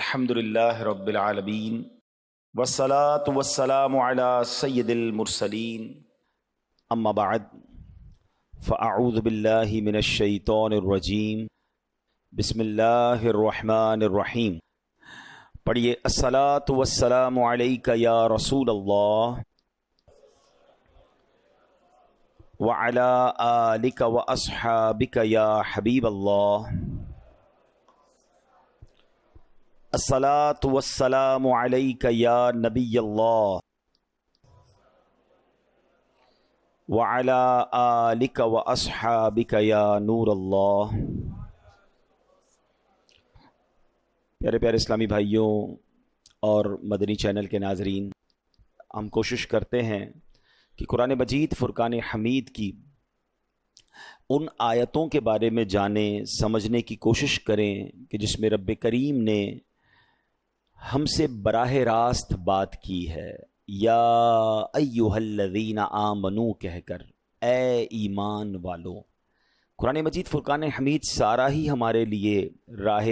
الحمد للہ رب العالمین والصلاة والسلام علی سید المرسلین اما بعد فاعوذ باللہ من الشیطان الرجیم بسم اللہ الرحمن الرحیم۔ پڑھیے الصلاة والسلام علیک یا رسول اللہ وعلی آلک واصحابک یا حبیب اللہ۔ الصلاة والسلام علیک یا نبی اللہ وعلی آلک واصحابک یا نور اللہ۔ پیارے پیارے اسلامی بھائیوں اور مدنی چینل کے ناظرین، ہم کوشش کرتے ہیں کہ قرآن مجید فرقان حمید کی ان آیتوں کے بارے میں جانیں، سمجھنے کی کوشش کریں کہ جس میں رب کریم نے ہم سے براہ راست بات کی ہے، یا ایھا الذین آمنو کہہ کر، اے ایمان والو۔ قرآن مجید فرقان حمید سارا ہی ہمارے لیے راہ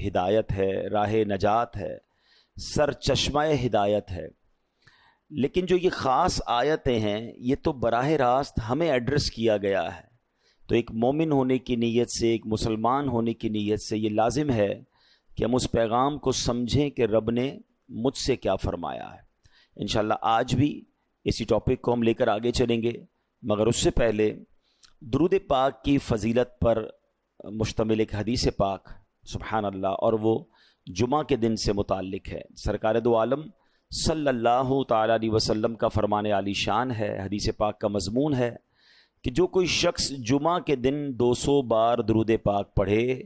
ہدایت ہے، راہ نجات ہے، سر چشمہ ہدایت ہے، لیکن جو یہ خاص آیتیں ہیں یہ تو براہ راست ہمیں ایڈریس کیا گیا ہے۔ تو ایک مومن ہونے کی نیت سے، ایک مسلمان ہونے کی نیت سے یہ لازم ہے کہ ہم اس پیغام کو سمجھیں کہ رب نے مجھ سے کیا فرمایا ہے۔ انشاءاللہ آج بھی اسی ٹاپک کو ہم لے کر آگے چلیں گے، مگر اس سے پہلے درود پاک کی فضیلت پر مشتمل ایک حدیث پاک، سبحان اللہ، اور وہ جمعہ کے دن سے متعلق ہے۔ سرکار دو عالم صلی اللہ تعالیٰ علیہ وسلم کا فرمان عالی شان ہے، حدیث پاک کا مضمون ہے کہ جو کوئی شخص جمعہ کے دن 200 بار درود پاک پڑھے،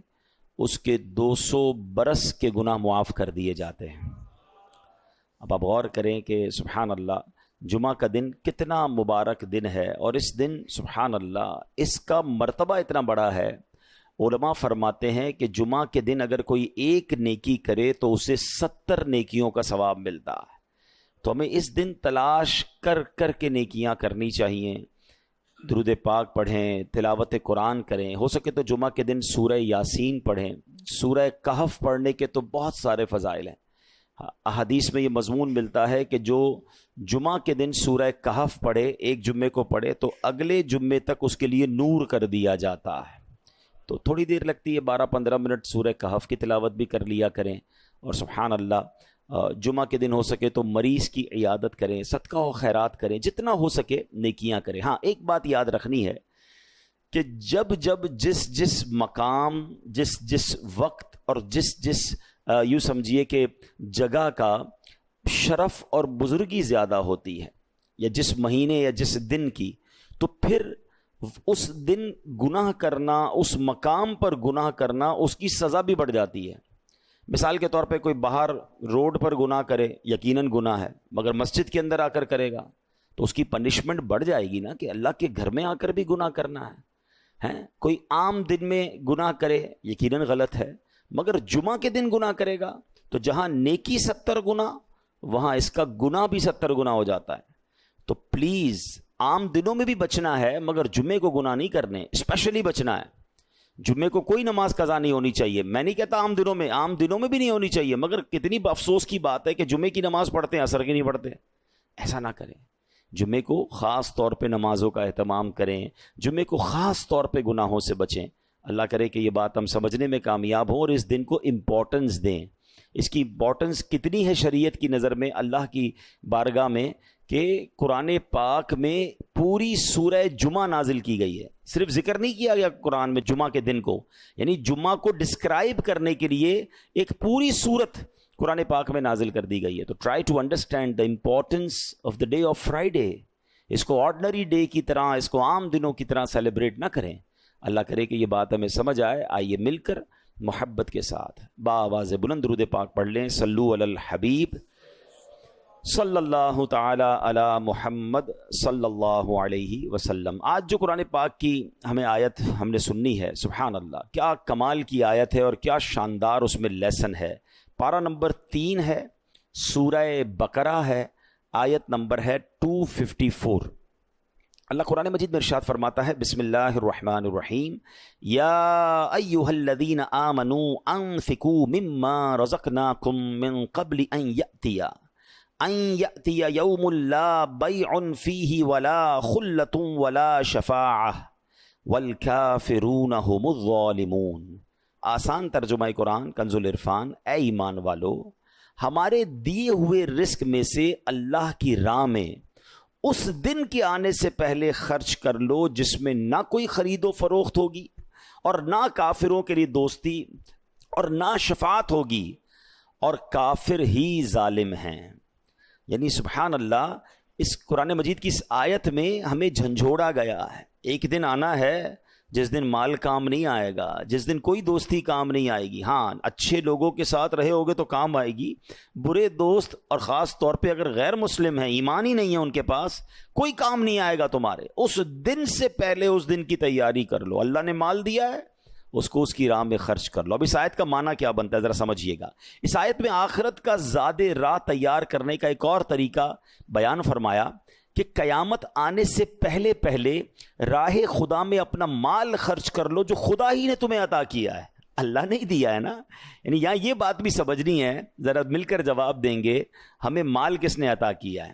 اس کے 200 برس کے گناہ معاف کر دیے جاتے ہیں۔ اب آپ غور کریں کہ سبحان اللہ، جمعہ کا دن کتنا مبارک دن ہے، اور اس دن سبحان اللہ اس کا مرتبہ اتنا بڑا ہے۔ علماء فرماتے ہیں کہ جمعہ کے دن اگر کوئی ایک نیکی کرے تو اسے 70 نیکیوں کا ثواب ملتا ہے۔ تو ہمیں اس دن تلاش کر کر کے نیکیاں کرنی چاہیے، درود پاک پڑھیں، تلاوت قرآن کریں، ہو سکے تو جمعہ کے دن سورہ یاسین پڑھیں۔ سورہ کہف پڑھنے کے تو بہت سارے فضائل ہیں۔ احادیث میں یہ مضمون ملتا ہے کہ جو جمعہ کے دن سورہ کہف پڑھے، ایک جمعے کو پڑھے، تو اگلے جمعے تک اس کے لیے نور کر دیا جاتا ہے۔ تو تھوڑی دیر لگتی ہے، 12-15 منٹ سورہ کہف کی تلاوت بھی کر لیا کریں، اور سبحان اللہ جمعہ کے دن ہو سکے تو مریض کی عیادت کریں، صدقہ و خیرات کریں، جتنا ہو سکے نیکیاں کریں۔ ہاں ایک بات یاد رکھنی ہے کہ جب جس مقام، جس وقت اور جس یوں سمجھیے کہ جگہ کا شرف اور بزرگی زیادہ ہوتی ہے، یا جس مہینے یا جس دن کی، تو پھر اس دن گناہ کرنا، اس مقام پر گناہ کرنا، اس کی سزا بھی بڑھ جاتی ہے۔ مثال کے طور پہ کوئی باہر روڈ پر گناہ کرے، یقیناً گناہ ہے، مگر مسجد کے اندر آ کر کرے گا تو اس کی پنشمنٹ بڑھ جائے گی نا، کہ اللہ کے گھر میں آ کر بھی گناہ کرنا ہے۔ کوئی عام دن میں گناہ کرے، یقیناً غلط ہے، مگر جمعہ کے دن گناہ کرے گا تو جہاں نیکی 70 گنا، وہاں اس کا گناہ بھی 70 گنا ہو جاتا ہے۔ تو پلیز عام دنوں میں بھی بچنا ہے، مگر جمعے کو گناہ نہیں کرنے، اسپیشلی بچنا ہے۔ جمعے کو کوئی نماز قضا نہیں ہونی چاہیے، میں نہیں کہتا عام دنوں میں بھی نہیں ہونی چاہیے، مگر کتنی افسوس کی بات ہے کہ جمعے کی نماز پڑھتے ہیں، عصر کی نہیں پڑھتے۔ ایسا نہ کریں، جمعے کو خاص طور پہ نمازوں کا اہتمام کریں، جمعے کو خاص طور پہ گناہوں سے بچیں۔ اللہ کرے کہ یہ بات ہم سمجھنے میں کامیاب ہوں اور اس دن کو امپورٹنس دیں۔ اس کی امپورٹنس کتنی ہے شریعت کی نظر میں، اللہ کی بارگاہ میں، کہ قرآن پاک میں پوری سورہ جمعہ نازل کی گئی ہے۔ صرف ذکر نہیں کیا گیا قرآن میں جمعہ کے دن کو، یعنی جمعہ کو ڈسکرائب کرنے کے لیے ایک پوری سورت قرآن پاک میں نازل کر دی گئی ہے۔ تو try to understand the importance of the day of Friday. اس کو آرڈنری ڈے کی طرح، اس کو عام دنوں کی طرح سیلیبریٹ نہ کریں۔ اللہ کرے کہ یہ بات ہمیں سمجھ آئے۔ آئیے مل کر محبت کے ساتھ بآواز بلند درود پاک پڑھ لیں۔ صلو علی الحبیب صلی اللہ تعالی علی محمد صلی اللہ علیہ وسلم۔ آج جو قرآن پاک کی ہمیں آیت ہم نے سننی ہے، سبحان اللہ کیا کمال کی آیت ہے اور کیا شاندار اس میں لیسن ہے۔ پارہ نمبر 3 ہے، سورہ بقرہ ہے، آیت نمبر ہے 254۔ اللہ قرآن مجید میں ارشاد فرماتا ہے بسم اللہ الرحمن الرحیم یا ایہا الذین آمنوا انفقوا مما رزقناکم من قبل ان یأتی یوم لا بیع فیہ ولا خلۃ ولا شفاعہ والکافرون هم الظالمون۔ آسان ترجمہ قرآن کنز العرفان، اے ایمان والو ہمارے دیے ہوئے رزق میں سے اللہ کی راہ میں اس دن کے آنے سے پہلے خرچ کر لو جس میں نہ کوئی خرید و فروخت ہوگی اور نہ کافروں کے لیے دوستی اور نہ شفاعت ہوگی، اور کافر ہی ظالم ہیں۔ یعنی سبحان اللہ، اس قرآن مجید کی اس آیت میں ہمیں جھنجھوڑا گیا ہے۔ ایک دن آنا ہے جس دن مال کام نہیں آئے گا، جس دن کوئی دوستی کام نہیں آئے گی۔ ہاں، اچھے لوگوں کے ساتھ رہے ہوگے تو کام آئے گی، برے دوست اور خاص طور پہ اگر غیر مسلم ہیں، ایمان ہی نہیں ہے ان کے پاس، کوئی کام نہیں آئے گا تمہارے۔ اس دن سے پہلے اس دن کی تیاری کر لو۔ اللہ نے مال دیا ہے، اس کو اس کی راہ میں خرچ کر لو۔ اب اس آیت کا معنی کیا بنتا ہے ذرا سمجھیے گا۔ اس آیت میں آخرت کا زاد راہ تیار کرنے کا ایک اور طریقہ بیان فرمایا کہ قیامت آنے سے پہلے پہلے راہ خدا میں اپنا مال خرچ کر لو جو خدا ہی نے تمہیں عطا کیا ہے، اللہ نے ہی دیا ہے نا۔ یعنی یہاں یہ بات بھی سمجھنی ہے، ذرا مل کر جواب دیں گے، ہمیں مال کس نے عطا کیا ہے؟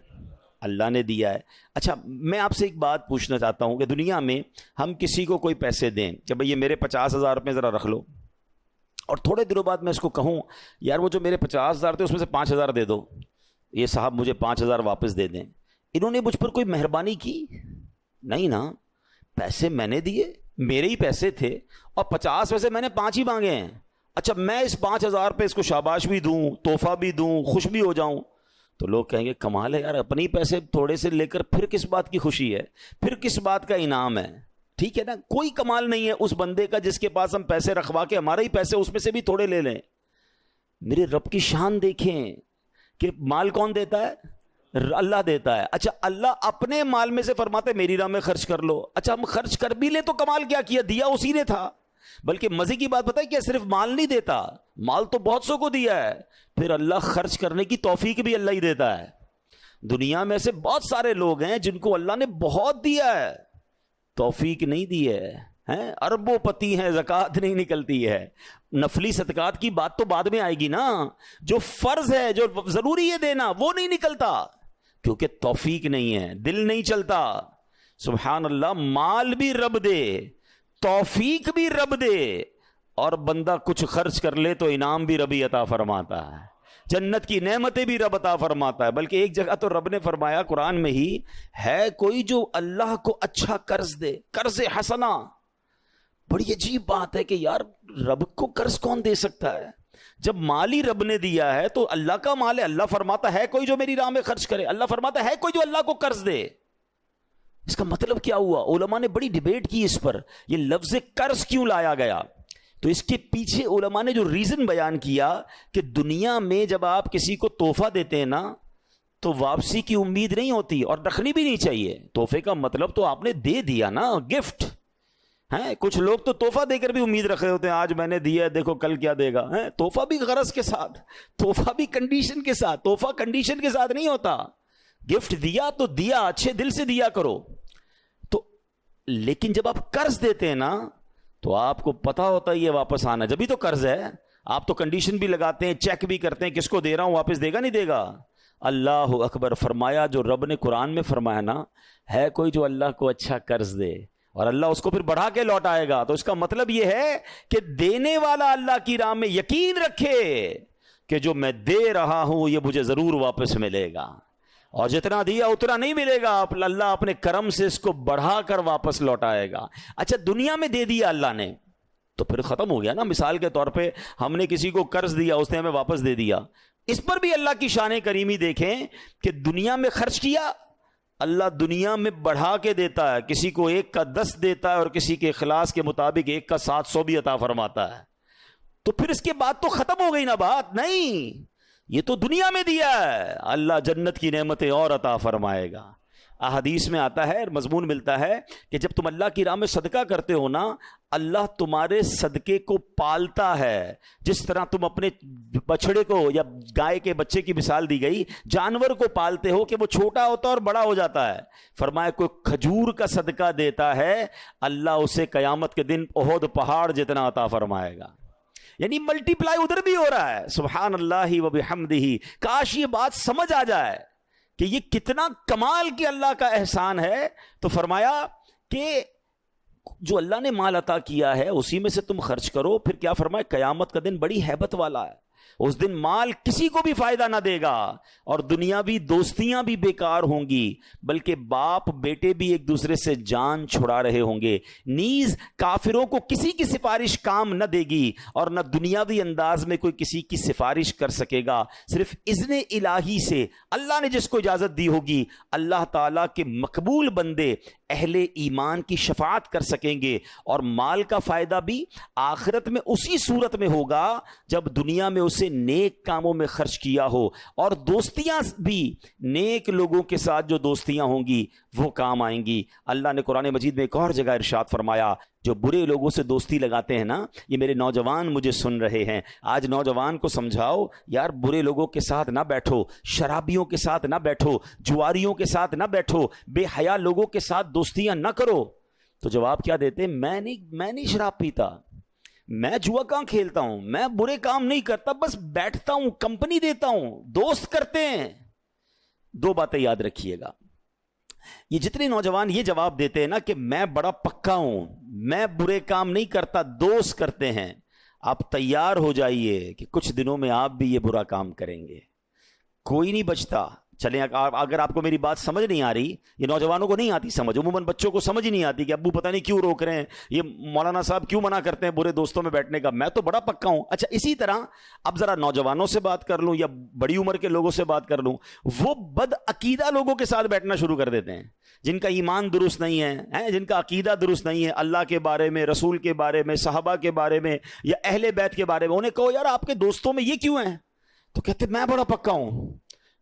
اللہ نے دیا ہے۔ اچھا، میں آپ سے ایک بات پوچھنا چاہتا ہوں کہ دنیا میں ہم کسی کو کوئی پیسے دیں کہ بھئی یہ میرے 50,000 روپے ذرا رکھ لو، اور تھوڑے دنوں بعد میں اس کو کہوں یار وہ جو میرے 50,000 تھے اس میں سے 5,000 دے دو، یہ صاحب مجھے 5,000 واپس دے دیں، انہوں نے مجھ پر کوئی مہربانی کی؟ نہیں نا، پیسے میں نے دیے، میرے ہی پیسے تھے، اور 50 میں سے میں نے 5 ہی مانگے ہیں۔ اچھا، میں اس 5,000 پہ اس کو شاباش بھی دوں، تحفہ بھی دوں، خوش بھی ہو جاؤں، تو لوگ کہیں گے کمال ہے یار، اپنے ہی پیسے تھوڑے سے لے کر پھر کس بات کی خوشی ہے، پھر کس بات کا انعام ہے؟ ٹھیک ہے نا، کوئی کمال نہیں ہے اس بندے کا جس کے پاس ہم پیسے رکھوا کے ہمارے ہی پیسے اس میں سے بھی تھوڑے لے لیں۔ میرے رب کی شان دیکھیں کہ مال کون دیتا ہے؟ اللہ دیتا ہے۔ اچھا، اللہ اپنے مال میں سے فرماتا ہے میری راہ میں خرچ کر لو۔ اچھا، ہم خرچ کر بھی لیں تو کمال کیا کیا، دیا اسی نے تھا۔ بلکہ مزے کی بات پتہ ہے کیا، صرف مال نہیں دیتا، مال تو بہت سو کو دیا ہے، پھر اللہ خرچ کرنے کی توفیق بھی اللہ ہی دیتا ہے۔ دنیا میں سے بہت سارے لوگ ہیں جن کو اللہ نے بہت دیا ہے، توفیق نہیں دی ہے، اربوں پتی ہیں، زکوٰۃ نہیں نکلتی ہے۔ نفلی صدقات کی بات تو بعد میں آئے گی نا، جو فرض ہے، جو ضروری ہے دینا، وہ نہیں نکلتا کیونکہ توفیق نہیں ہے، دل نہیں چلتا۔ سبحان اللہ، مال بھی رب دے، توفیق بھی رب دے، اور بندہ کچھ خرچ کر لے تو انعام بھی ربی عطا فرماتا ہے، جنت کی نعمتیں بھی رب عطا فرماتا ہے۔ بلکہ ایک جگہ تو رب نے فرمایا قرآن میں ہی، ہے کوئی جو اللہ کو اچھا قرض دے، قرض حسنہ۔ بڑی عجیب بات ہے کہ یار رب کو قرض کون دے سکتا ہے؟ جب مال ہی رب نے دیا ہے تو اللہ کا مال ہے، اللہ فرماتا ہے کوئی جو میری راہ میں خرچ کرے، اللہ فرماتا ہے کوئی جو اللہ کو قرض دے۔ اس کا مطلب کیا ہوا؟ علماء نے بڑی ڈیبیٹ کی اس پر، یہ لفظ قرض کیوں لایا گیا؟ تو اس کے پیچھے علماء نے جو ریزن بیان کیا کہ دنیا میں جب آپ کسی کو تحفہ دیتے ہیں نا تو واپسی کی امید نہیں ہوتی، اور رکھنی بھی نہیں چاہیے۔ تحفے کا مطلب تو آپ نے دے دیا نا، گفٹ ہے۔ کچھ لوگ تو تحفہ دے کر بھی امید رکھ رہے ہوتے ہیں، آج میں نے دیا ہے دیکھو کل کیا دے گا۔ تحفہ بھی غرض کے ساتھ، تحفہ بھی کنڈیشن کے ساتھ، تحفہ کنڈیشن کے ساتھ نہیں ہوتا۔ گفٹ دیا تو دیا، اچھے دل سے دیا کرو۔ تو لیکن جب آپ قرض دیتے ہیں نا تو آپ کو پتا ہوتا ہے یہ واپس آنا، جبھی تو قرض ہے۔ آپ تو کنڈیشن بھی لگاتے ہیں، چیک بھی کرتے ہیں کس کو دے رہا ہوں، واپس دے گا نہیں دے گا۔ اللہ اکبر، فرمایا جو رب نے قرآن میں فرمایا نا، ہے کوئی جو اللہ کو اچھا قرض دے اور اللہ اس کو پھر بڑھا کے لوٹائے گا، تو اس کا مطلب یہ ہے کہ دینے والا اللہ کی راہ میں یقین رکھے کہ جو میں دے رہا ہوں یہ مجھے ضرور واپس ملے گا، اور جتنا دیا اتنا نہیں ملے گا، اللہ اپنے کرم سے اس کو بڑھا کر واپس لوٹائے گا۔ اچھا، دنیا میں دے دیا اللہ نے تو پھر ختم ہو گیا نا۔ مثال کے طور پہ ہم نے کسی کو قرض دیا، اس نے ہمیں واپس دے دیا، اس پر بھی اللہ کی شان کریمی دیکھیں کہ دنیا میں خرچ کیا، اللہ دنیا میں بڑھا کے دیتا ہے، کسی کو 1 کا 10 دیتا ہے اور کسی کے اخلاص کے مطابق 1 کا 700 بھی عطا فرماتا ہے۔ تو پھر اس کے بعد تو ختم ہو گئی نا بات؟ نہیں، یہ تو دنیا میں دیا ہے، اللہ جنت کی نعمتیں اور عطا فرمائے گا۔ احادیث میں آتا ہے اور مضمون ملتا ہے کہ جب تم اللہ کی راہ میں صدقہ کرتے ہو نا، اللہ تمہارے صدقے کو پالتا ہے. جس طرح تم اپنے بچڑے کو یا گائے کے بچے کی مثال دی گئی، جانور کو پالتے ہو کہ وہ چھوٹا ہوتا ہے اور بڑا ہو جاتا ہے. فرمایا کوئی کھجور کا صدقہ دیتا ہے، اللہ اسے قیامت کے دن احد پہاڑ جتنا عطا فرمائے گا. یعنی ملٹی پلائی ادھر بھی ہو رہا ہے. سبحان اللہ و بحمدہ. کاش یہ بات سمجھ آ جائے کہ یہ کتنا کمال کی اللہ کا احسان ہے. تو فرمایا کہ جو اللہ نے مال عطا کیا ہے اسی میں سے تم خرچ کرو. پھر کیا فرمایا؟ قیامت کا دن بڑی ہیبت والا ہے. اس دن مال کسی کو بھی فائدہ نہ دے گا اور دنیاوی دوستیاں بھی بیکار ہوں گی، بلکہ باپ بیٹے بھی ایک دوسرے سے جان چھڑا رہے ہوں گے. نیز کافروں کو کسی کی سفارش کام نہ دے گی اور نہ دنیاوی انداز میں کوئی کسی کی سفارش کر سکے گا. صرف اذن الہی سے اللہ نے جس کو اجازت دی ہوگی، اللہ تعالیٰ کے مقبول بندے اہل ایمان کی شفاعت کر سکیں گے. اور مال کا فائدہ بھی آخرت میں اسی صورت میں ہوگا جب دنیا میں اسے نیک کاموں میں خرچ کیا ہو. اور دوستیاں بھی نیک لوگوں کے ساتھ جو دوستیاں ہوں گی وہ کام آئیں گی. اللہ نے قرآن مجید میں ایک اور جگہ ارشاد فرمایا، جو برے لوگوں سے دوستی لگاتے ہیں نا، یہ میرے نوجوان مجھے سن رہے ہیں، آج نوجوان کو سمجھاؤ یار برے لوگوں کے ساتھ نہ بیٹھو، شرابیوں کے ساتھ نہ بیٹھو، جواریوں کے ساتھ نہ بیٹھو، بے حیا لوگوں کے ساتھ دوستیاں نہ کرو. تو جواب کیا دیتے ہیں؟ میں نہیں شراب پیتا، میں جوا کہاں کھیلتا ہوں، میں برے کام نہیں کرتا، بس بیٹھتا ہوں، کمپنی دیتا ہوں، دوست کرتے ہیں. دو باتیں یاد رکھیے گا. یہ جتنے نوجوان یہ جواب دیتے ہیں نا کہ میں بڑا پکا ہوں، میں برے کام نہیں کرتا، دوست کرتے ہیں، آپ تیار ہو جائیے کہ کچھ دنوں میں آپ بھی یہ برا کام کریں گے. کوئی نہیں بچتا. چلیں اگر آپ کو میری بات سمجھ نہیں آ رہی، یہ نوجوانوں کو نہیں آتی سمجھ، عموماً بچوں کو سمجھ ہی نہیں آتی کہ ابو پتہ نہیں کیوں روک رہے ہیں، یہ مولانا صاحب کیوں منع کرتے ہیں برے دوستوں میں بیٹھنے کا، میں تو بڑا پکا ہوں. اچھا اسی طرح اب ذرا نوجوانوں سے بات کر لوں یا بڑی عمر کے لوگوں سے بات کر لوں، وہ بد عقیدہ لوگوں کے ساتھ بیٹھنا شروع کر دیتے ہیں، جن کا ایمان درست نہیں ہے، جن کا عقیدہ درست نہیں ہے اللہ کے بارے میں، رسول کے بارے میں، صحابہ کے بارے میں یا اہل بیت کے بارے میں. انہیں کہو یار آپ کے دوستوں میں یہ کیوں ہیں؟ تو کہتے میں بڑا پکا ہوں،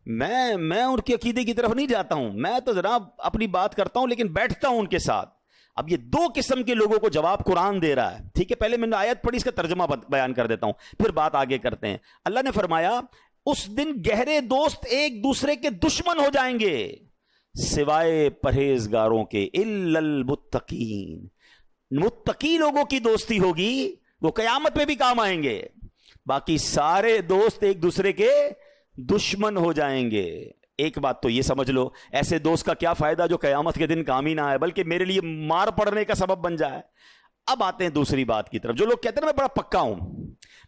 میں ان کے عقیدے کی طرف نہیں جاتا ہوں، میں تو جناب اپنی بات کرتا ہوں لیکن بیٹھتا ہوں ان کے ساتھ. اب یہ دو قسم کے لوگوں کو جواب قرآن دے رہا ہے. ٹھیک ہے، پہلے میں نے آیت پڑھی، اس کا ترجمہ بیان کر دیتا ہوں، پھر بات آگے کرتے ہیں. اللہ نے فرمایا اس دن گہرے دوست ایک دوسرے کے دشمن ہو جائیں گے سوائے پرہیزگاروں کے، الا المتقین. متقی لوگوں کی دوستی ہوگی، وہ قیامت میں بھی کام آئیں گے. باقی سارے دوست ایک دوسرے کے دشمن ہو جائیں گے. ایک بات تو یہ سمجھ لو، ایسے دوست کا کیا فائدہ جو قیامت کے دن کام ہی نہ آئے بلکہ میرے لیے مار پڑنے کا سبب بن جائے. اب آتے ہیں دوسری بات کی طرف. جو لوگ کہتے ہیں میں بڑا پکا ہوں،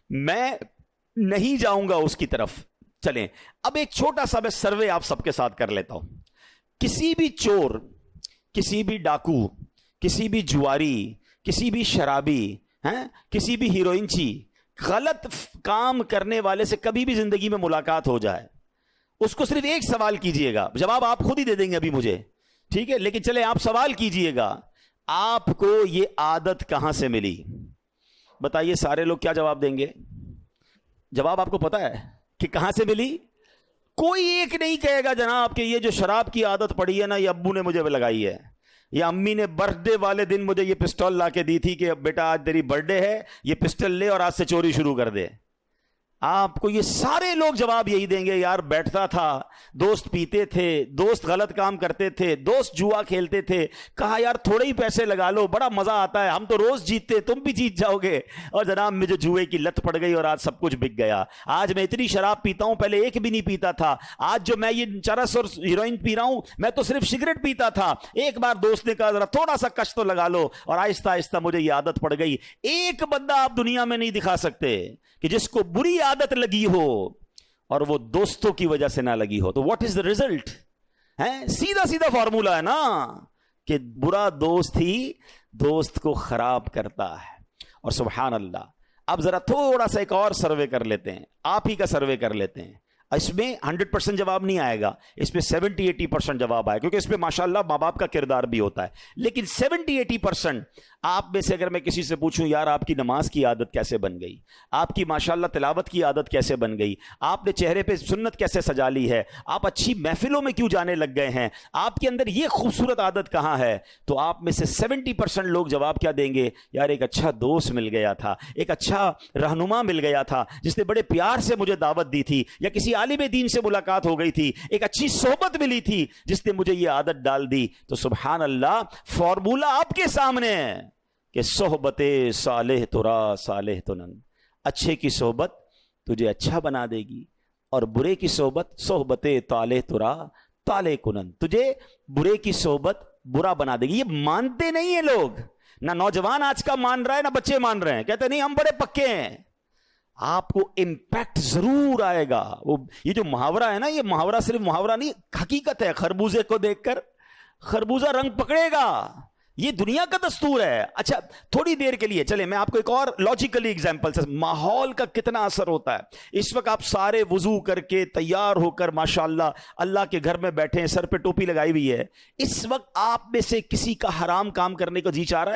میں نہیں جاؤں گا اس کی طرف. چلیں اب ایک چھوٹا سا میں سروے آپ سب کے ساتھ کر لیتا ہوں. کسی بھی چور، کسی بھی ڈاکو، کسی بھی جواری، کسی بھی شرابی، کسی بھی ہیروئنچی، غلط کام کرنے والے سے کبھی بھی زندگی میں ملاقات ہو جائے، اس کو صرف ایک سوال کیجئے گا، جواب آپ خود ہی دے دیں گے ابھی مجھے، ٹھیک ہے، لیکن چلے آپ سوال کیجئے گا، آپ کو یہ عادت کہاں سے ملی؟ بتائیے سارے لوگ کیا جواب دیں گے؟ جواب آپ کو پتا ہے کہ کہاں سے ملی؟ کوئی ایک نہیں کہے گا جناب کہ یہ جو شراب کی عادت پڑی ہے نا یہ ابو نے مجھے لگائی ہے، یا امی نے برتھ ڈے والے دن مجھے یہ پسٹل لا کے دی تھی کہ بیٹا آج تیری برتھ ڈے ہے، یہ پسٹل لے اور آج سے چوری شروع کر دے. آپ کو یہ سارے لوگ جواب یہی دیں گے، یار بیٹھتا تھا، دوست پیتے تھے، دوست غلط کام کرتے تھے، دوست جوا کھیلتے تھے، کہا یار تھوڑے ہی پیسے لگا لو، بڑا مزہ آتا ہے، ہم تو روز جیتتے، تم بھی جیت جاؤ گے، اور جناب مجھے جوئے کی لت پڑ گئی اور آج سب کچھ بک گیا. آج میں اتنی شراب پیتا ہوں، پہلے ایک بھی نہیں پیتا تھا، آج جو میں یہ چرس اور ہیروئن پی رہا ہوں، میں تو صرف سگریٹ پیتا تھا، ایک بار دوست نے کہا ذرا تھوڑا سا کش تو لگا لو، اور آہستہ آہستہ مجھے یہ عادت پڑ گئی. ایک بندہ آپ دنیا میں نہیں دکھا سکتے کہ جس کو بری عادت لگی ہو اور وہ دوستوں کی وجہ سے نہ لگی ہو. تو واٹ از دا ریزلٹ؟ سیدھا سیدھا فارمولا ہے نا کہ برا دوست ہی دوست کو خراب کرتا ہے. اور سبحان اللہ، اب ذرا تھوڑا سا ایک اور سروے کر لیتے ہیں، آپ ہی کا سروے کر لیتے ہیں. اس میں 100% جواب نہیں آئے گا، اس میں 70-80% جواب آئے، کیونکہ اس میں ماشاءاللہ ماں باپ کا کردار بھی ہوتا ہے. لیکن 70-80% آپ میں سے اگر میں کسی سے پوچھوں یار آپ کی نماز کی عادت کیسے بن گئی, آپ کی ماشاءاللہ تلاوت کی عادت کیسے بن گئی, آپ نے چہرے پہ سنت کیسے سجا لی ہے, آپ اچھی محفلوں میں کیوں جانے لگ گئے ہیں, آپ کے اندر یہ خوبصورت عادت کہاں ہے, تو آپ میں سے 70% لوگ جواب کیا دیں گے, یار ایک اچھا دوست مل گیا تھا, ایک اچھا رہنما مل گیا تھا جس نے بڑے پیار سے مجھے دعوت دی تھی, یا کسی عالم دین سے ملاقات ہو گئی تھی, ایک اچھی صحبت ملی تھی جس نے مجھے یہ عادت ڈال دی. تو سبحان اللہ, فارمولا آپ کے سامنے ہے کہ صحبت صالح ترا صالح تنن, اچھے کی صحبت تجھے اچھا بنا دے گی, اور برے کی صحبت طالح ترا طالح کنن, تجھے برے کی صحبت برا بنا دے گی. یہ مانتے نہیں ہیں لوگ, نہ نوجوان آج کا مان رہا ہے نہ بچے مان رہے ہیں, کہتے نہیں ہم بڑے پکے ہیں. آپ کو امپیکٹ ضرور آئے گا. وہ یہ جو محاورہ ہے نا, یہ محاورہ صرف محاورہ نہیں, حقیقت ہے. خربوزے کو دیکھ کر خربوزہ رنگ پکڑے گا, یہ دنیا کا دستور ہے. اچھا تھوڑی دیر کے لیے چلے میں آپ کو ایک اور لاجیکلی ایگزامپل سے, ماحول کا کتنا اثر ہوتا ہے. اس وقت آپ سارے وضو کر کے تیار ہو کر ماشاءاللہ اللہ کے گھر میں بیٹھے ہیں, سر پہ ٹوپی لگائی ہوئی ہے. اس وقت آپ میں سے کسی کا حرام کام کرنے کو جی چاہ رہا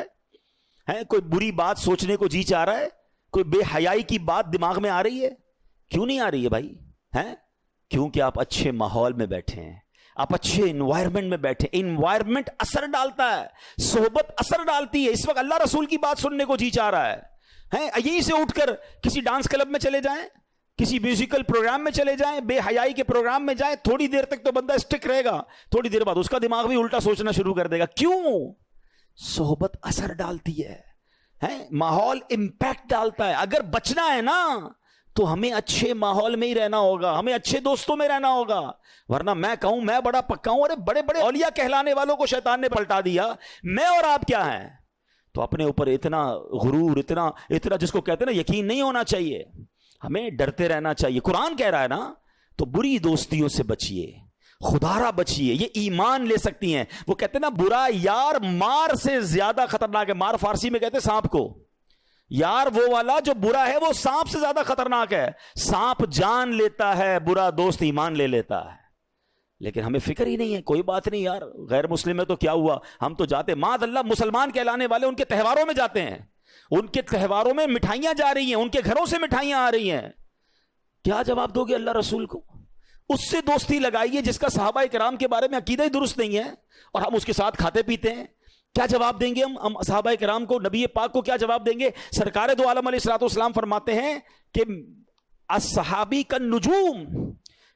ہے, کوئی بری بات سوچنے کو جی چاہ رہا ہے, کوئی بے حیائی کی بات دماغ میں آ رہی ہے؟ کیوں نہیں آ رہی ہے بھائی؟ کیونکہ آپ اچھے ماحول میں بیٹھے ہیں, آپ اچھے انوائرمنٹ میں بیٹھے. انوائرمنٹ اثر ڈالتا ہے, صحبت اثر ڈالتی ہے. اس وقت اللہ رسول کی بات سننے کو جی چاہ رہا ہے, یہیں سے اٹھ کر کسی ڈانس کلب میں چلے جائیں, کسی میوزیکل پروگرام میں چلے جائیں, بے حیائی کے پروگرام میں جائیں, تھوڑی دیر تک تو بندہ اسٹک رہے گا, تھوڑی دیر بعد اس کا دماغ بھی الٹا سوچنا شروع کر دے گا. کیوں؟ صحبت اثر ڈالتی ہے, ماحول امپیکٹ ڈالتا ہے. اگر بچنا ہے نا تو ہمیں اچھے ماحول میں ہی رہنا ہوگا, ہمیں اچھے دوستوں میں رہنا ہوگا. ورنہ میں کہوں میں بڑا پکا ہوں, ارے بڑے بڑے اولیاء کہلانے والوں کو شیطان نے پلٹا دیا, میں اور آپ کیا ہیں؟ تو اپنے اوپر اتنا غرور, اتنا جس کو کہتے ہیں نا یقین نہیں ہونا چاہیے. ہمیں ڈرتے رہنا چاہیے. قرآن کہہ رہا ہے نا, تو بری دوستیوں سے بچیے, خدارہ بچیے, یہ ایمان لے سکتی ہیں. وہ کہتے ہیں نا برا یار مار سے زیادہ خطرناک ہے. مار فارسی میں کہتے ہیں سانپ کو. یار وہ والا جو برا ہے وہ سانپ سے زیادہ خطرناک ہے. سانپ جان لیتا ہے, برا دوست ایمان لے لیتا ہے. لیکن ہمیں فکر ہی نہیں ہے. کوئی بات نہیں یار, غیر مسلم ہے تو کیا ہوا, ہم تو جاتے. معاذ اللہ, مسلمان کہلانے والے ان کے تہواروں میں جاتے ہیں, ان کے تہواروں میں مٹھائیاں جا رہی ہیں, ان کے گھروں سے مٹھائیاں آ رہی ہیں. کیا جواب دو گے اللہ رسول کو؟ اس سے دوستی لگائیے جس کا صحابہ کرام کے بارے میں عقیدہ ہی درست نہیں ہے, اور ہم اس کے ساتھ کھاتے پیتے ہیں. کیا جواب دیں گے ہم صحابہ کرام کو, نبی پاک کو کیا جواب دیں گے؟ سرکار دو عالم علیہ الصلوۃ والسلام فرماتے ہیں کہ الصحابی کالنجوم,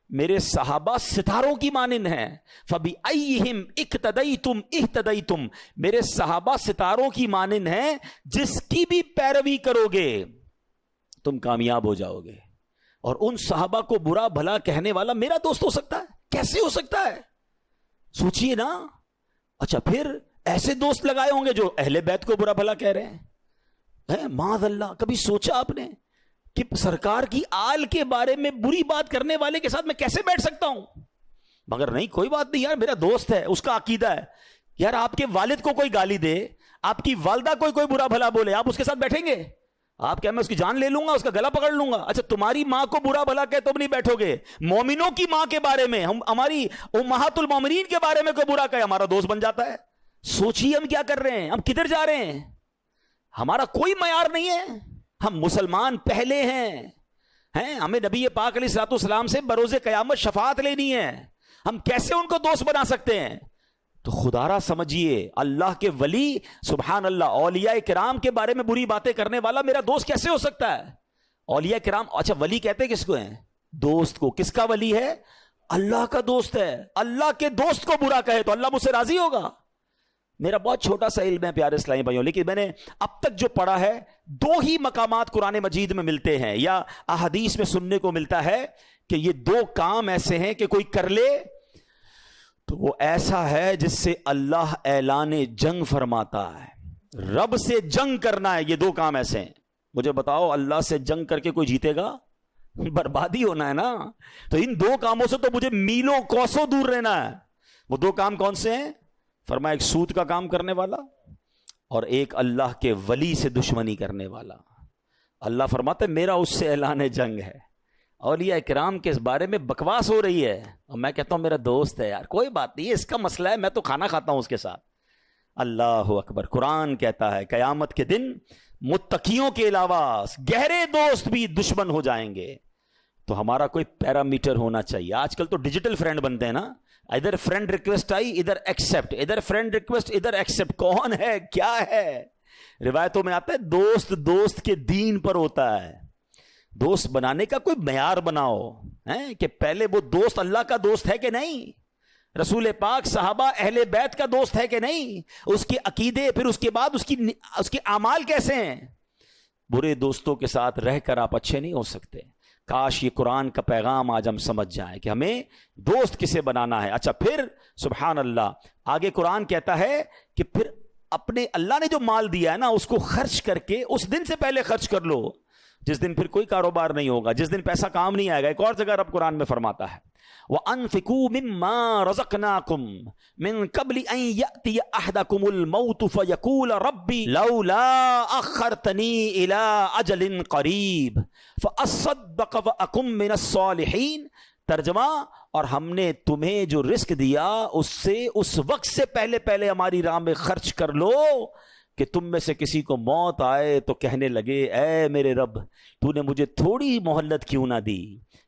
میرے صحابہ ستاروں کی مانند ہیں. فبأیہم اقتدیتم اہتدیتم, میرے صحابہ ستاروں کی مانند ہیں, جس کی بھی پیروی کرو گے تم کامیاب ہو جاؤ گے. اور ان صحابہ کو برا بھلا کہنے والا میرا دوست ہو سکتا ہے؟ کیسے ہو سکتا ہے؟ سوچئے نا. اچھا پھر ایسے دوست لگائے ہوں گے جو اہل بیت کو برا بھلا کہہ رہے ہیں. معاذ اللہ, کبھی سوچا آپ نے کہ سرکار کی آل کے بارے میں بری بات کرنے والے کے ساتھ میں کیسے بیٹھ سکتا ہوں؟ مگر نہیں, کوئی بات نہیں یار, میرا دوست ہے, اس کا عقیدہ ہے. یار آپ کے والد کو کوئی گالی دے, آپ کی والدہ کوئی برا بھلا بولے, آپ اس کے ساتھ بیٹھیں گے؟ آپ کیا میں اس کی جان لے لوں گا, اس کا گلا پکڑ لوں گا؟ اچھا تمہاری ماں کو برا بھلا کہ تم نہیں بیٹھو گے. مومنوں کی ماں کے بارے میں, ہماری امہات المومنین کے بارے میں کوئی برا کہے, ہمارا دوست بن جاتا ہے. سوچیے ہم کیا کر رہے ہیں, ہم کدھر جا رہے ہیں؟ ہمارا کوئی معیار نہیں ہے. ہم مسلمان پہلے ہیں, ہمیں نبی پاک علیہ الصلوۃ والسلام سے بروز قیامت شفاعت لینی ہے. ہم کیسے ان کو دوست بنا سکتے ہیں؟ تو خدارہ سمجھیے, اللہ کے ولی, سبحان اللہ, اولیاء کرام کے بارے میں بری باتیں کرنے والا میرا دوست کیسے ہو سکتا ہے؟ اولیاء کرام, اچھا ولی کہتے کس کو ہیں؟ دوست کو. کس کا ولی ہے؟ اللہ کا دوست ہے. اللہ کے دوست کو برا کہے تو اللہ مجھ سے راضی ہوگا؟ میرا بہت چھوٹا سا علم ہے پیارے اسلامی بھائیوں, لیکن میں نے اب تک جو پڑھا ہے, 2 ہی مقامات قرآن مجید میں ملتے ہیں یا احادیث میں سننے کو ملتا ہے کہ یہ 2 کام ایسے ہیں کہ کوئی کر لے تو وہ ایسا ہے جس سے اللہ اعلان جنگ فرماتا ہے. رب سے جنگ کرنا ہے, یہ 2 کام ایسے ہیں. مجھے بتاؤ اللہ سے جنگ کر کے کوئی جیتے گا؟ بربادی ہونا ہے نا. تو ان 2 کاموں سے تو مجھے میلوں کوسوں دور رہنا ہے. وہ 2 کام کون سے ہیں؟ فرمایا ایک سود کا کام کرنے والا اور ایک اللہ کے ولی سے دشمنی کرنے والا. اللہ فرماتا ہے میرا اس سے اعلان جنگ ہے. اولیاء کرام کے اس بارے میں بکواس ہو رہی ہے اور میں کہتا ہوں میرا دوست ہے یار, کوئی بات نہیں, اس کا مسئلہ ہے, میں تو کھانا کھاتا ہوں اس کے ساتھ. اللہ اکبر. قرآن کہتا ہے قیامت کے دن متقیوں کے علاوہ گہرے دوست بھی دشمن ہو جائیں گے. تو ہمارا کوئی پیرامیٹر ہونا چاہیے. آج کل تو ڈیجیٹل فرینڈ بنتے ہیں نا, ادھر فرینڈ ریکویسٹ آئی ادھر ایکسپٹ, ادھر فرینڈ ریکویسٹ ادھر ایکسپٹ. کون ہے کیا ہے؟ روایتوں میں آتا ہے دوست دوست کے دین پر ہوتا ہے. دوست بنانے کا کوئی معیار بناؤ کہ پہلے وہ دوست اللہ کا دوست ہے کہ نہیں, رسول پاک صحابہ اہل بیت کا دوست ہے کہ نہیں, اس کے عقیدے, پھر اس کے بعد اس کے اعمال کیسے ہیں. برے دوستوں کے ساتھ رہ کر آپ اچھے نہیں ہو سکتے. کاش یہ قرآن کا پیغام آج ہم سمجھ جائیں کہ ہمیں دوست کسے بنانا ہے. اچھا پھر سبحان اللہ آگے قرآن کہتا ہے کہ پھر اپنے اللہ نے جو مال دیا ہے نا اس کو خرچ کر کے اس دن سے پہلے خرچ کر لو جس دن پھر کوئی کاروبار نہیں ہوگا, جس دن پیسہ کام نہیں آئے گا. ایک اور جگہ رب قرآن میں فرماتا ہے وَأَنفِقُوا مِمَّا رَزَقْنَاكُمْ مِن قَبْلِ أَن يَأْتِيَ أَحَدَكُمُ الْمَوْتُ فَيَقُولَ رَبِّ لَوْلَا أَخَّرْتَنِي إِلَىٰ أَجَلٍ قَرِيبٍ فَأَصَّدَّقَ وَأَكُن مِّنَ الصَّالِحِينَ. ترجمہ, اور ہم نے تمہیں جو رزق دیا اس سے اس وقت سے پہلے ہماری راہ میں خرچ کر لو کہ تم میں سے کسی کو موت آئے تو کہنے لگے اے میرے رب تو نے مجھے تھوڑی مہلت کیوں نہ دی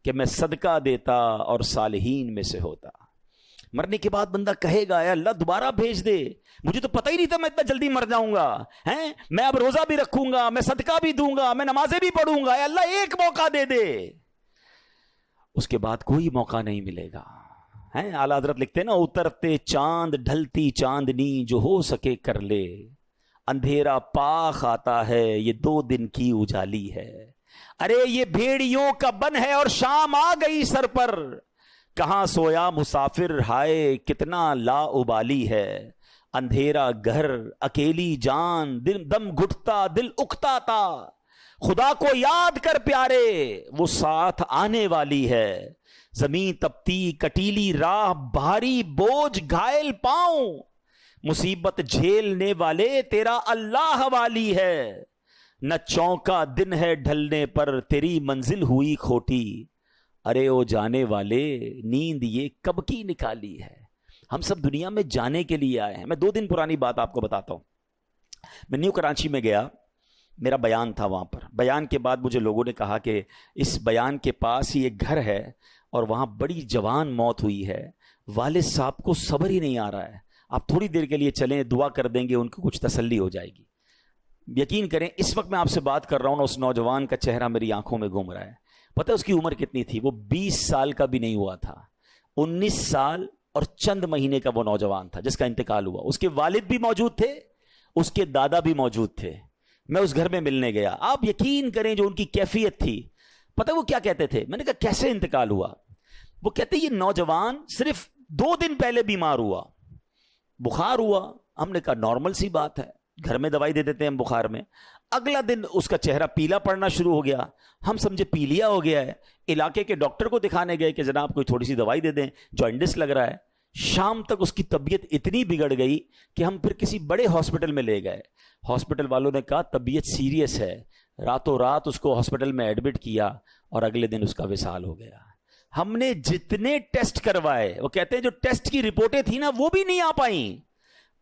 کہ میں صدقہ دیتا اور صالحین میں سے ہوتا. مرنے کے بعد بندہ کہے گا اے اللہ دوبارہ بھیج دے, مجھے تو پتہ ہی نہیں تھا میں اتنا جلدی مر جاؤں گا, میں اب روزہ بھی رکھوں گا, میں صدقہ بھی دوں گا, میں نمازیں بھی پڑھوں گا, اے اللہ ایک موقع دے دے. اس کے بعد کوئی موقع نہیں ملے گا. اعلیٰ حضرت لکھتے ہیں نا اترتے چاند ڈھلتی چاندنی جو ہو سکے کر لے, اندھیرا پاک آتا ہے یہ 2 دن کی اجالی ہے. ارے یہ بھیڑیوں کا بن ہے اور شام آ گئی سر پر, کہاں سویا مسافر ہائے کتنا لا ابالی ہے. اندھیرا گھر اکیلی جان دم گھٹتا دل اکتا تھا, خدا کو یاد کر پیارے وہ ساتھ آنے والی ہے. زمین تپتی کٹیلی راہ بھاری بوجھ گھائل پاؤں, مصیبت جھیلنے والے تیرا اللہ والی ہے. نہ چونکا دن ہے ڈھلنے پر تیری منزل ہوئی کھوٹی, ارے او جانے والے نیند یہ کب کی نکالی ہے. ہم سب دنیا میں جانے کے لیے آئے ہیں. میں 2 دن پرانی بات آپ کو بتاتا ہوں. میں نیو کراچی میں گیا, میرا بیان تھا وہاں پر. بیان کے بعد مجھے لوگوں نے کہا کہ اس بیان کے پاس ہی ایک گھر ہے اور وہاں بڑی جوان موت ہوئی ہے, والد صاحب کو صبر ہی نہیں آ رہا ہے, آپ تھوڑی دیر کے لیے چلیں دعا کر دیں گے ان کو کچھ تسلی ہو جائے گی. یقین کریں اس وقت میں آپ سے بات کر رہا ہوں نا, اس نوجوان کا چہرہ میری آنکھوں میں گھوم رہا ہے. پتہ ہے اس کی عمر کتنی تھی؟ وہ 20 سال کا بھی نہیں ہوا تھا, 19 سال اور چند مہینے کا وہ نوجوان تھا جس کا انتقال ہوا. اس کے والد بھی موجود تھے, اس کے دادا بھی موجود تھے. میں اس گھر میں ملنے گیا. آپ یقین کریں جو ان کی کیفیت تھی, پتہ وہ کیا کہتے تھے؟ میں نے کہا کیسے انتقال ہوا؟ وہ کہتے یہ نوجوان صرف 2 دن پہلے بیمار ہوا, بخار ہوا. ہم نے کہا نارمل سی بات ہے, گھر میں دوائی دے دیتے ہیں ہم بخار میں. اگلا دن اس کا چہرہ پیلا پڑنا شروع ہو گیا. ہم سمجھے پیلیا ہو گیا ہے. علاقے کے ڈاکٹر کو دکھانے گئے کہ جناب کوئی تھوڑی سی دوائی دے دیں, جوائنٹس لگ رہا ہے. شام تک اس کی طبیعت اتنی بگڑ گئی کہ ہم پھر کسی بڑے ہاسپٹل میں لے گئے. ہاسپٹل والوں نے کہا طبیعت سیریس ہے, راتوں رات اس کو ہاسپٹل میں ایڈمٹ کیا اور اگلے دن اس کا وصال ہو گیا. ہم نے جتنے ٹیسٹ کروائے, وہ کہتے ہیں جو ٹیسٹ کی رپورٹیں تھیں نا وہ بھی نہیں آ پائیں.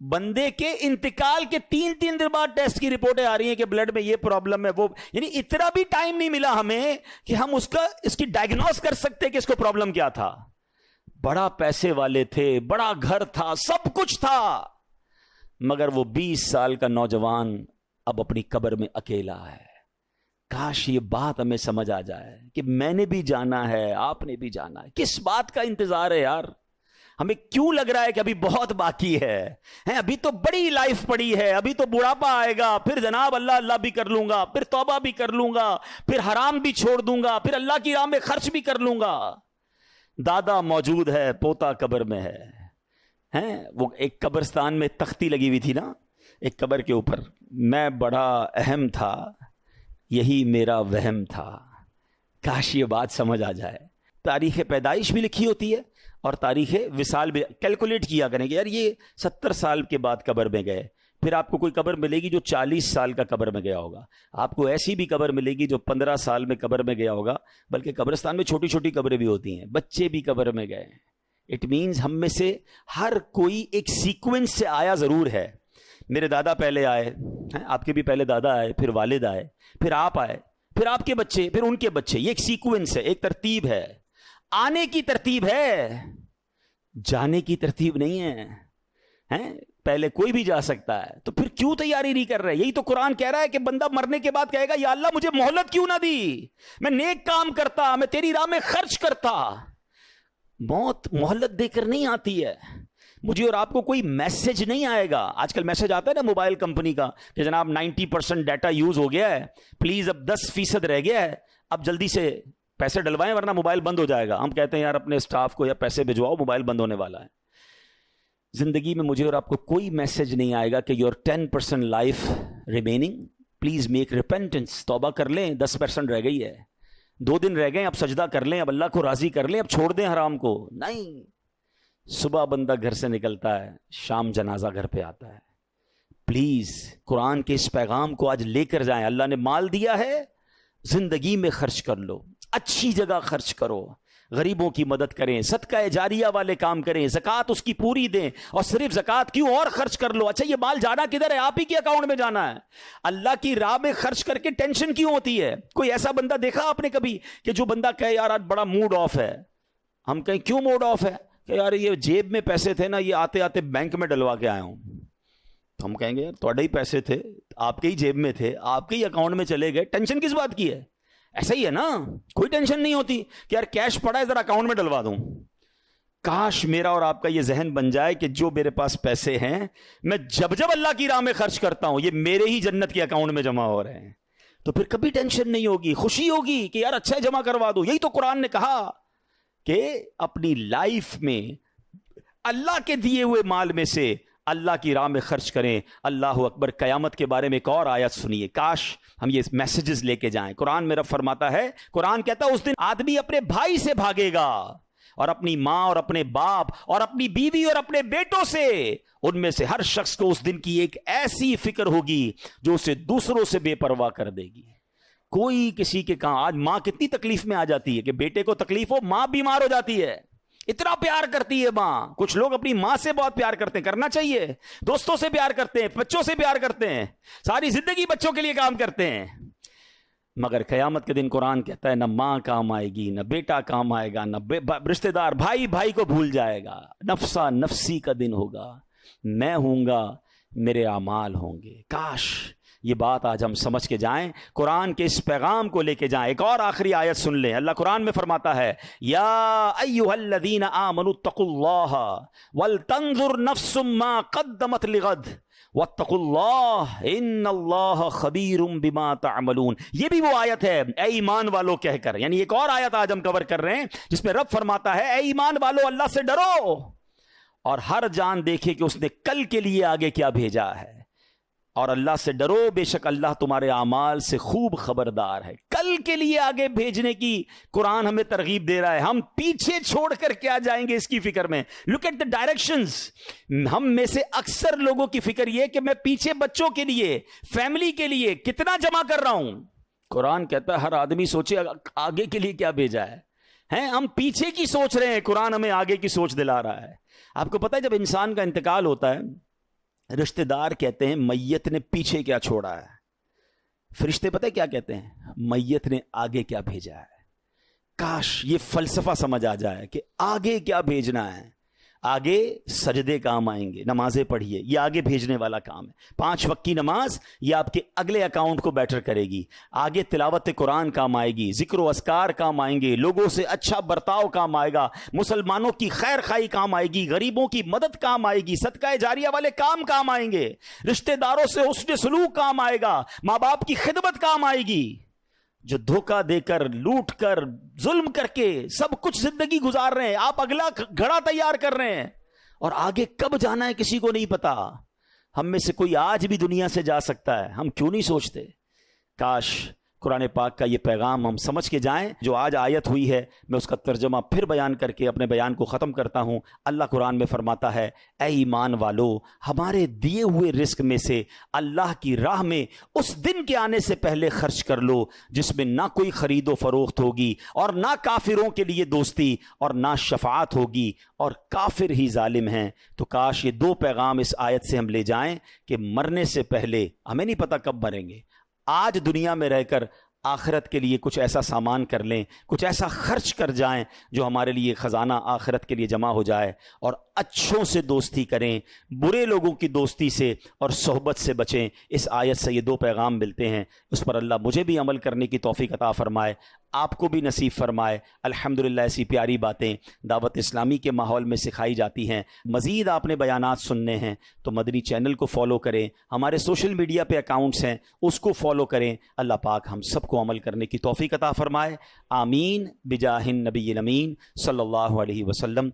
بندے کے انتقال کے 3 دن بعد ٹیسٹ کی رپورٹیں آ رہی ہیں کہ بلڈ میں یہ پرابلم ہے, وہ یعنی اتنا بھی ٹائم نہیں ملا ہمیں کہ ہم اس کی ڈائگنوز کر سکتے کہ اس کو پرابلم کیا تھا. بڑا پیسے والے تھے, بڑا گھر تھا, سب کچھ تھا, مگر وہ 20 سال کا نوجوان اب اپنی قبر میں اکیلا ہے. کاش یہ بات ہمیں سمجھ آ جائے کہ میں نے بھی جانا ہے, آپ نے بھی جانا ہے. کس بات کا انتظار ہے یار؟ ہمیں کیوں لگ رہا ہے کہ ابھی بہت باقی ہے, ابھی تو بڑی لائف پڑی ہے, ابھی تو بڑھاپا آئے گا, پھر جناب اللہ اللہ بھی کر لوں گا, پھر توبہ بھی کر لوں گا, پھر حرام بھی چھوڑ دوں گا, پھر اللہ کی راہ میں خرچ بھی کر لوں گا. دادا موجود ہے, پوتا قبر میں ہے. وہ ایک قبرستان میں تختی لگی ہوئی تھی نا ایک قبر کے اوپر, میں بڑا اہم تھا یہی میرا وہم تھا. کاش یہ بات سمجھ آ جائے. تاریخ پیدائش بھی لکھی ہوتی ہے اور تاریخ وصال بھی. کیلکولیٹ کیا کریں گے یار, یہ 70 سال کے بعد قبر میں گئے, پھر آپ کو کوئی قبر ملے گی جو 40 سال کا قبر میں گیا ہوگا, آپ کو ایسی بھی قبر ملے گی جو 15 سال میں قبر میں گیا ہوگا. بلکہ قبرستان میں چھوٹی چھوٹی قبریں بھی ہوتی ہیں, بچے بھی قبر میں گئے. اٹ مینز ہم میں سے ہر کوئی ایک سیکوینس سے آیا ضرور ہے. میرے دادا پہلے آئے ہیں، آپ کے بھی پہلے دادا آئے، پھر والد آئے، پھر آپ آئے، پھر آپ کے بچے، پھر ان کے بچے. یہ ایک سیکوینس ہے، ایک ترتیب ہے. آنے کی ترتیب ہے، جانے کی ترتیب نہیں ہے. ہیں پہلے کوئی بھی جا سکتا ہے، تو پھر کیوں تیاری نہیں کر رہے؟ یہی تو قرآن کہہ رہا ہے کہ بندہ مرنے کے بعد کہے گا یا اللہ مجھے مہلت کیوں نہ دی، میں نیک کام کرتا، میں تیری راہ میں خرچ کرتا. موت مہلت دے کر نہیں آتی ہے. مجھے اور آپ کو کوئی میسج نہیں آئے گا. آج کل میسج آتا ہے نا موبائل کمپنی کا کہ جناب 90% ڈیٹا یوز ہو گیا ہے، پلیز اب 10% رہ گیا ہے، اب جلدی سے پیسے ڈلوائیں ورنہ موبائل بند ہو جائے گا. ہم کہتے ہیں یار اپنے اسٹاف کو یا پیسے بھجواؤ، موبائل بند ہونے والا ہے. زندگی میں مجھے اور آپ کو کوئی میسج نہیں آئے گا کہ your 10% life remaining, please make repentance, توبہ کر لیں، 10% رہ گئی ہے، 2 دن رہ گئے، اب سجدہ کر لیں، اب اللہ کو راضی کر لیں، اب چھوڑ دیں حرام کو. نہیں، صبح بندہ گھر سے نکلتا ہے، شام جنازہ گھر پہ آتا ہے. پلیز قرآن کے اس پیغام کو آج لے کر جائیں. اللہ نے مال دیا ہے، زندگی میں خرچ کر لو، اچھی جگہ خرچ کرو، غریبوں کی مدد کریں، صدقہ جاریہ والے کام کریں، زکوٰۃ اس کی پوری دیں، اور صرف زکوٰۃ کیوں اور خرچ کر لو. اچھا یہ مال جانا کدھر ہے؟ آپ ہی کے اکاؤنٹ میں جانا ہے. اللہ کی راہ میں خرچ کر کے ٹینشن کیوں ہوتی ہے؟ کوئی ایسا بندہ دیکھا آپ نے کبھی کہ جو بندہ کہے یار آج بڑا موڈ آف ہے؟ ہم کہیں کیوں موڈ آف ہے؟ کہ یار یہ جیب میں پیسے تھے نا، یہ آتے آتے بینک میں ڈلوا کے آیا ہوں. ہم کہیں گے یار تھوڑے ہی پیسے تھے، آپ کے ہی جیب میں تھے، آپ کے ہی اکاؤنٹ میں چلے گئے، ٹینشن کس بات کی ہے؟ ایسا ہی ہے نا، کوئی ٹینشن نہیں ہوتی کہ یار کیش پڑا ہے ذرا اکاؤنٹ میں ڈلوا دوں. کاش میرا اور آپ کا یہ ذہن بن جائے کہ جو میرے پاس پیسے ہیں میں جب جب اللہ کی راہ میں خرچ کرتا ہوں یہ میرے ہی جنت کے اکاؤنٹ میں جمع ہو رہے ہیں. تو پھر کبھی ٹینشن نہیں ہوگی، خوشی ہوگی کہ یار اچھا جمع کروا دو. یہی تو قرآن نے کہا کہ اپنی لائف میں اللہ کے دیے ہوئے مال میں سے اللہ کی راہ میں خرچ کریں. اللہ اکبر. قیامت کے بارے میں ایک اور آیت سنیے، کاش ہم یہ میسیجز لے کے جائیں. قرآن میرا فرماتا ہے، قرآن کہتا ہے اس دن آدمی اپنے بھائی سے بھاگے گا، اور اپنی ماں اور اپنے باپ اور اپنی بیوی اور اپنے بیٹوں سے. ان میں سے ہر شخص کو اس دن کی ایک ایسی فکر ہوگی جو اسے دوسروں سے بے پرواہ کر دے گی. کوئی کسی کے کہاں، آج ماں کتنی تکلیف میں آ جاتی ہے کہ بیٹے کو تکلیف ہو، ماں بیمار ہو جاتی ہے، اتنا پیار کرتی ہے ماں. کچھ لوگ اپنی ماں سے بہت پیار کرتے ہیں، کرنا چاہیے. دوستوں سے پیار کرتے ہیں، بچوں سے پیار کرتے ہیں، ساری زندگی بچوں کے لیے کام کرتے ہیں. مگر قیامت کے دن قرآن کہتا ہے نہ ماں کام آئے گی، نہ بیٹا کام آئے گا، نہ رشتہ دار، بھائی بھائی کو بھول جائے گا. نفسا نفسی کا دن ہوگا، میں ہوں گا، میرے اعمال ہوں گے. کاش یہ بات آج ہم سمجھ کے جائیں، قرآن کے اس پیغام کو لے کے جائیں. ایک اور آخری آیت سن لیں. اللہ قرآن میں فرماتا ہے یا ایھا الذین آمنوا اتقوا اللہ ولتنظر نفس ما قدمت لغد واتقوا اللہ ان اللہ خبیر بما تعملون. یہ بھی وہ آیت ہے اے ایمان والو کہہ کر، یعنی ایک اور آیت آج ہم کور کر رہے ہیں جس میں رب فرماتا ہے اے ایمان والو اللہ سے ڈرو، اور ہر جان دیکھے کہ اس نے کل کے لیے آگے کیا بھیجا ہے. اور اللہ سے ڈرو، بے شک اللہ تمہارے اعمال سے خوب خبردار ہے. کل کے لیے آگے بھیجنے کی قرآن ہمیں ترغیب دے رہا ہے. ہم پیچھے چھوڑ کر کیا جائیں گے اس کی فکر میں. Look at the directions. ہم میں سے اکثر لوگوں کی فکر یہ کہ میں پیچھے بچوں کے لیے، فیملی کے لیے کتنا جمع کر رہا ہوں. قرآن کہتا ہے ہر آدمی سوچے آگے کے لیے کیا بھیجا ہے. ہم پیچھے کی سوچ رہے ہیں، قرآن ہمیں آگے کی سوچ دلا رہا ہے. آپ کو پتہ ہے جب انسان کا انتقال ہوتا ہے، رشتہ دار کہتے ہیں میت نے پیچھے کیا چھوڑا ہے، فرشتے پتہ ہے کیا کہتے ہیں؟ میت نے آگے کیا بھیجا ہے. کاش یہ فلسفہ سمجھ آ جائے کہ آگے کیا بھیجنا ہے. آگے سجدے کام آئیں گے، نمازیں پڑھیے، یہ آگے بھیجنے والا کام ہے. 5 وقت کی نماز یہ آپ کے اگلے اکاؤنٹ کو بیٹر کرے گی. آگے تلاوت قرآن کام آئے گی، ذکر و اذکار کام آئیں گے، لوگوں سے اچھا برتاؤ کام آئے گا، مسلمانوں کی خیر خائی کام آئے گی، غریبوں کی مدد کام آئے گی، صدقہ جاریہ والے کام آئیں گے، رشتہ داروں سے حسن سلوک کام آئے گا، ماں باپ کی خدمت کام آئے گی. جو دھوکہ دے کر، لوٹ کر، ظلم کر کے سب کچھ زندگی گزار رہے ہیں، آپ اگلا گھڑا تیار کر رہے ہیں، اور آگے کب جانا ہے کسی کو نہیں پتا. ہم میں سے کوئی آج بھی دنیا سے جا سکتا ہے، ہم کیوں نہیں سوچتے کاش قرآن پاک کا یہ پیغام ہم سمجھ کے جائیں۔ جو آج آیت ہوئی ہے میں اس کا ترجمہ پھر بیان کر کے اپنے بیان کو ختم کرتا ہوں۔ اللہ قرآن میں فرماتا ہے، اے ایمان والو، ہمارے دیے ہوئے رزق میں سے اللہ کی راہ میں اس دن کے آنے سے پہلے خرچ کر لو جس میں نہ کوئی خرید و فروخت ہوگی اور نہ کافروں کے لیے دوستی اور نہ شفاعت ہوگی، اور کافر ہی ظالم ہیں۔ تو کاش یہ دو پیغام اس آیت سے ہم لے جائیں کہ مرنے سے پہلے، ہمیں نہیں پتہ کب مریں گے، آج دنیا میں رہ کر آخرت کے لیے کچھ ایسا سامان کر لیں، کچھ ایسا خرچ کر جائیں جو ہمارے لیے خزانہ آخرت کے لیے جمع ہو جائے، اور اچھوں سے دوستی کریں، برے لوگوں کی دوستی سے اور صحبت سے بچیں۔ اس آیت سے یہ دو پیغام ملتے ہیں، اس پر اللہ مجھے بھی عمل کرنے کی توفیق عطا فرمائے، آپ کو بھی نصیب فرمائے۔ الحمدللہ ایسی پیاری باتیں دعوت اسلامی کے ماحول میں سکھائی جاتی ہیں۔ مزید آپ نے بیانات سننے ہیں تو مدنی چینل کو فالو کریں، ہمارے سوشل میڈیا پہ اکاؤنٹس ہیں اس کو فالو کریں۔ اللہ پاک ہم سب کو عمل کرنے کی توفیق عطا فرمائے، آمین بجاہ النبی الامین صلی اللہ علیہ وسلم۔